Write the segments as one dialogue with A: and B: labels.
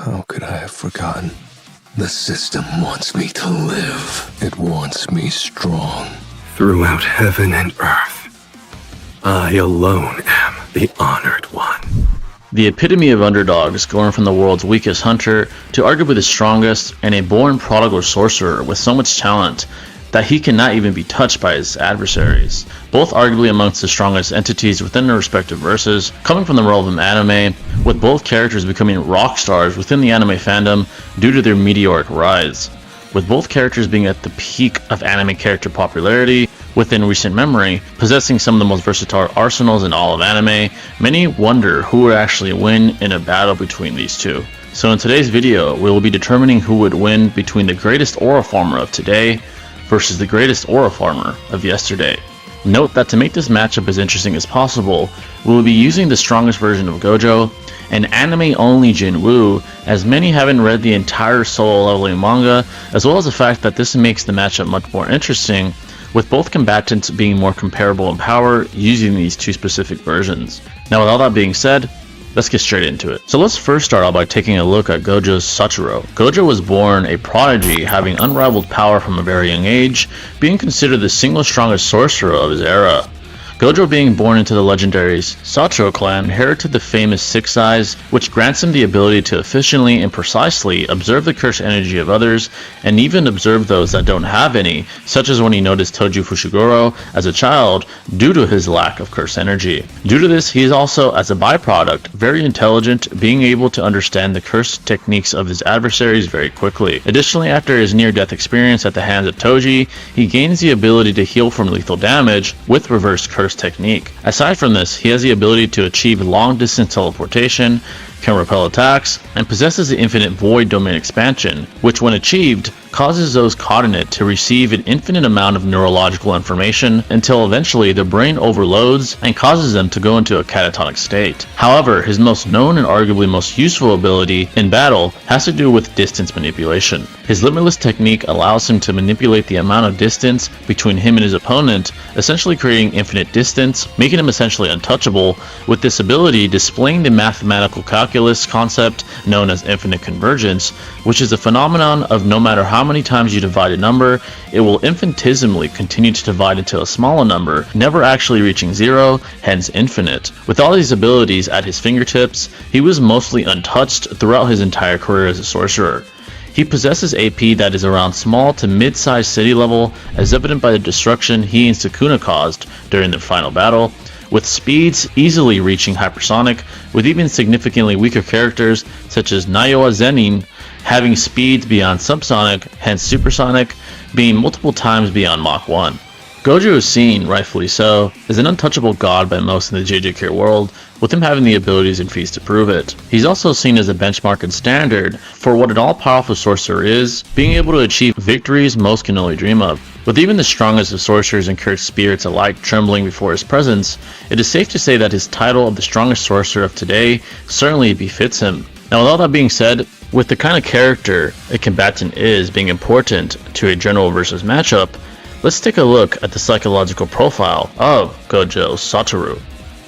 A: How could I have forgotten? The system wants me to live. It wants me strong.
B: Throughout heaven and earth, I alone am the honored one.
C: The epitome of underdogs, going from the world's weakest hunter to arguably the strongest, and a born prodigal sorcerer with so much talent that he cannot even be touched by his adversaries. Both arguably amongst the strongest entities within their respective verses, coming from the world of anime, with both characters becoming rock stars within the anime fandom due to their meteoric rise. With both characters being at the peak of anime character popularity within recent memory, possessing some of the most versatile arsenals in all of anime, many wonder who would actually win in a battle between these two. So in today's video, we will be determining who would win between the greatest aura farmer of today versus the greatest aura farmer of yesterday. Note that to make this matchup as interesting as possible, we will be using the strongest version of Gojo, an anime-only Jin-Woo, as many haven't read the entire solo leveling manga, as well as the fact that this makes the matchup much more interesting, with both combatants being more comparable in power using these two specific versions. Now with all that being said, let's get straight into it. So let's first start out by taking a look at Gojo Satoru. Gojo was born a prodigy, having unrivaled power from a very young age, being considered the single strongest sorcerer of his era. Gojo, being born into the legendary Satoru clan, inherited the famous Six Eyes, which grants him the ability to efficiently and precisely observe the cursed energy of others, and even observe those that don't have any, such as when he noticed Toji Fushiguro as a child due to his lack of cursed energy. Due to this, he is also, as a byproduct, very intelligent, being able to understand the cursed techniques of his adversaries very quickly. Additionally, after his near-death experience at the hands of Toji, he gains the ability to heal from lethal damage with reverse curse technique. Aside from this, he has the ability to achieve long distance teleportation, can repel attacks, and possesses the infinite void domain expansion, which when achieved, causes those caught in it to receive an infinite amount of neurological information until eventually their brain overloads and causes them to go into a catatonic state. However, his most known and arguably most useful ability in battle has to do with distance manipulation. His limitless technique allows him to manipulate the amount of distance between him and his opponent, essentially creating infinite distance, making him essentially untouchable, with this ability displaying the mathematical calculus concept known as infinite convergence, which is a phenomenon of no matter how many times you divide a number, it will infinitesimally continue to divide into a smaller number, never actually reaching zero, hence infinite. With all these abilities at his fingertips, he was mostly untouched throughout his entire career as a sorcerer. He possesses AP that is around small to mid-sized city level, as evident by the destruction he and Sukuna caused during their final battle, with speeds easily reaching hypersonic, with even significantly weaker characters such as Nioa Zenin having speeds beyond subsonic, hence supersonic, being multiple times beyond Mach 1. Gojo is seen, rightfully so, as an untouchable god by most in the JJK world, with him having the abilities and feats to prove it. He's also seen as a benchmark and standard for what an all-powerful sorcerer is, being able to achieve victories most can only dream of. With even the strongest of sorcerers and cursed spirits alike trembling before his presence, it is safe to say that his title of the strongest sorcerer of today certainly befits him. Now with all that being said, with the kind of character a combatant is being important to a general versus matchup, let's take a look at the psychological profile of Gojo Satoru.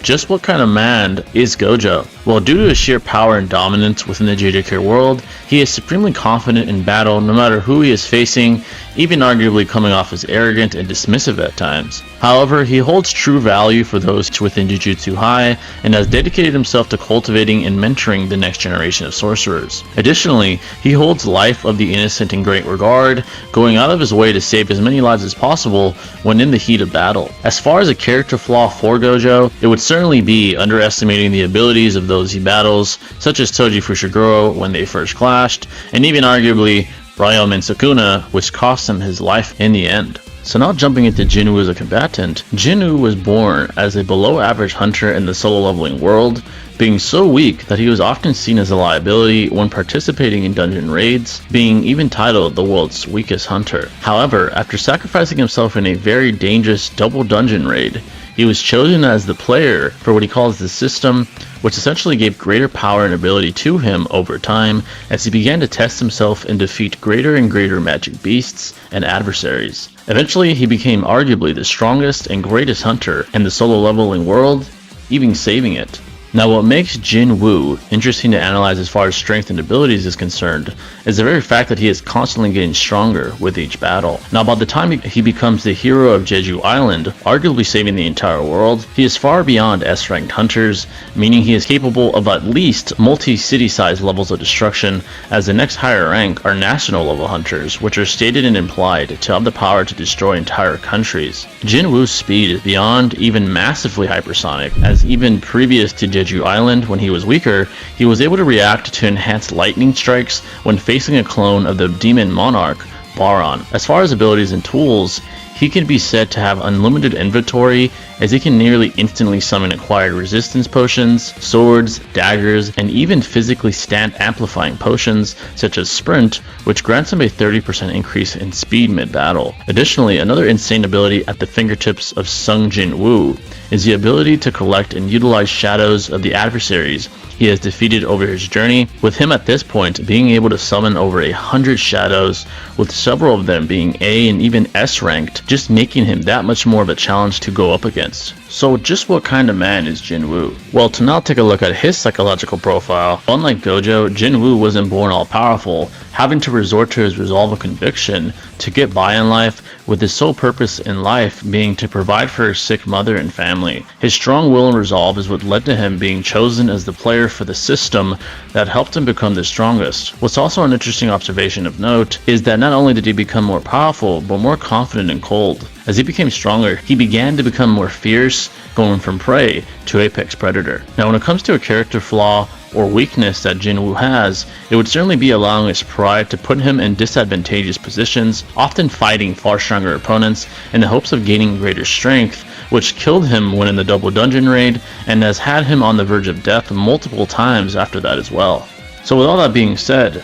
C: Just what kind of man is Gojo? Well, due to his sheer power and dominance within the JJK world, he is supremely confident in battle no matter who he is facing, even arguably coming off as arrogant and dismissive at times. However, he holds true value for those within Jujutsu High and has dedicated himself to cultivating and mentoring the next generation of sorcerers. Additionally, he holds life of the innocent in great regard, going out of his way to save as many lives as possible when in the heat of battle. As far as a character flaw for Gojo, it would certainly be underestimating the abilities of those he battles, such as Toji Fushiguro when they first clashed, and even arguably Ryomen Sukuna, which cost him his life in the end. So now jumping into Jin-Woo as a combatant, Jin-Woo was born as a below average hunter in the solo leveling world, being so weak that he was often seen as a liability when participating in dungeon raids, being even titled the world's weakest hunter. However, after sacrificing himself in a very dangerous double dungeon raid, he was chosen as the player for what he calls the system, which essentially gave greater power and ability to him over time as he began to test himself and defeat greater and greater magic beasts and adversaries. Eventually, he became arguably the strongest and greatest hunter in the solo leveling world, even saving it. Now, what makes Jin-Woo interesting to analyze as far as strength and abilities is concerned is the very fact that he is constantly getting stronger with each battle. Now, by the time he becomes the hero of Jeju Island, arguably saving the entire world, he is far beyond S-ranked hunters, meaning he is capable of at least multi-city size levels of destruction, as the next higher rank are national level hunters, which are stated and implied to have the power to destroy entire countries. Jin-Woo's speed is beyond even massively hypersonic, as even previous to Jeju Island, when he was weaker, he was able to react to enhanced lightning strikes when facing a clone of the demon monarch, Baron. As far as abilities and tools, he can be said to have unlimited inventory, as he can nearly instantly summon acquired resistance potions, swords, daggers, and even physically stat amplifying potions such as Sprint, which grants him a 30% increase in speed mid-battle. Additionally, another insane ability at the fingertips of Sung Jin-Woo is the ability to collect and utilize shadows of the adversaries he has defeated over his journey, with him at this point being able to summon over 100 shadows, with several of them being A and even S ranked, just making him that much more of a challenge to go up against. So just what kind of man is Jin-Woo? Well, to now take a look at his psychological profile, unlike Gojo, Jin-Woo wasn't born all powerful, having to resort to his resolve and conviction to get by in life, with his sole purpose in life being to provide for his sick mother and family. His strong will and resolve is what led to him being chosen as the player for the system that helped him become the strongest. What's also an interesting observation of note is that not only did he become more powerful, but more confident and cold. As he became stronger, he began to become more fierce, going from prey to apex predator. Now, when it comes to a character flaw or weakness that Jin-Woo has, it would certainly be allowing his pride to put him in disadvantageous positions, often fighting far stronger opponents in the hopes of gaining greater strength, which killed him when in the double dungeon raid, and has had him on the verge of death multiple times after that as well. So with all that being said,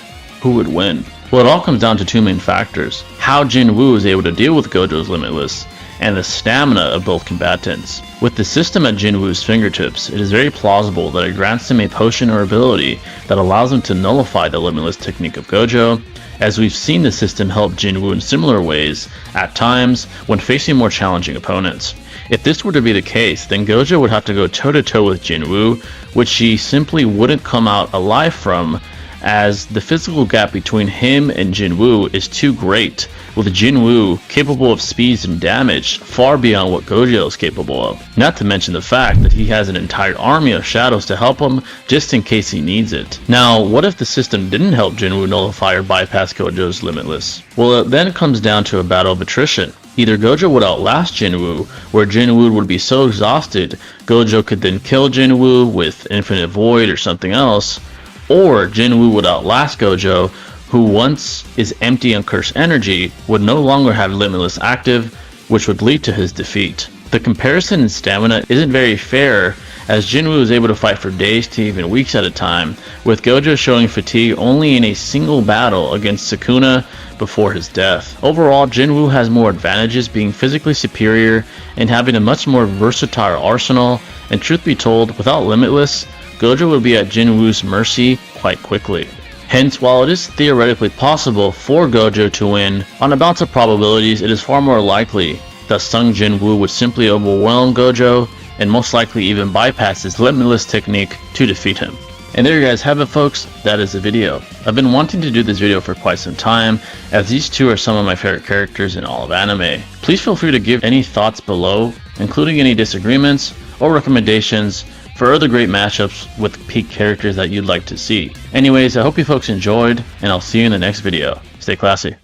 C: who would win? Well, it all comes down to two main factors: how Jin-Woo is able to deal with Gojo's Limitless, and the stamina of both combatants. With the system at Jin-Woo's fingertips, it is very plausible that it grants him a potion or ability that allows him to nullify the Limitless technique of Gojo, as we've seen the system help Jin-Woo in similar ways, at times, when facing more challenging opponents. If this were to be the case, then Gojo would have to go toe-to-toe with Jin-Woo, which he simply wouldn't come out alive from, as the physical gap between him and Jin-Woo is too great, with Jin-Woo capable of speeds and damage far beyond what Gojo is capable of. Not to mention the fact that he has an entire army of shadows to help him just in case he needs it. Now, what if the system didn't help Jin-Woo nullify or bypass Gojo's Limitless? Well, it then comes down to a battle of attrition. Either Gojo would outlast Jin-Woo, where Jin-Woo would be so exhausted, Gojo could then kill Jin-Woo with Infinite Void or something else, or Jin-Woo would outlast Gojo, who once is empty on cursed energy, would no longer have Limitless active, which would lead to his defeat. The comparison in stamina isn't very fair, as Jin-Woo is able to fight for days to even weeks at a time, with Gojo showing fatigue only in a single battle against Sukuna before his death. Overall, Jin-Woo has more advantages, being physically superior and having a much more versatile arsenal, and truth be told, without Limitless, Gojo would be at Jin-Woo's mercy quite quickly. Hence, while it is theoretically possible for Gojo to win, on a balance of probabilities it is far more likely that Sung Jin-Woo would simply overwhelm Gojo and most likely even bypass his Limitless technique to defeat him. And there you guys have it, folks. That is the video. I've been wanting to do this video for quite some time, as these two are some of my favorite characters in all of anime. Please feel free to give any thoughts below, including any disagreements or recommendations for other great matchups with peak characters that you'd like to see. Anyways, I hope you folks enjoyed, and I'll see you in the next video. Stay classy.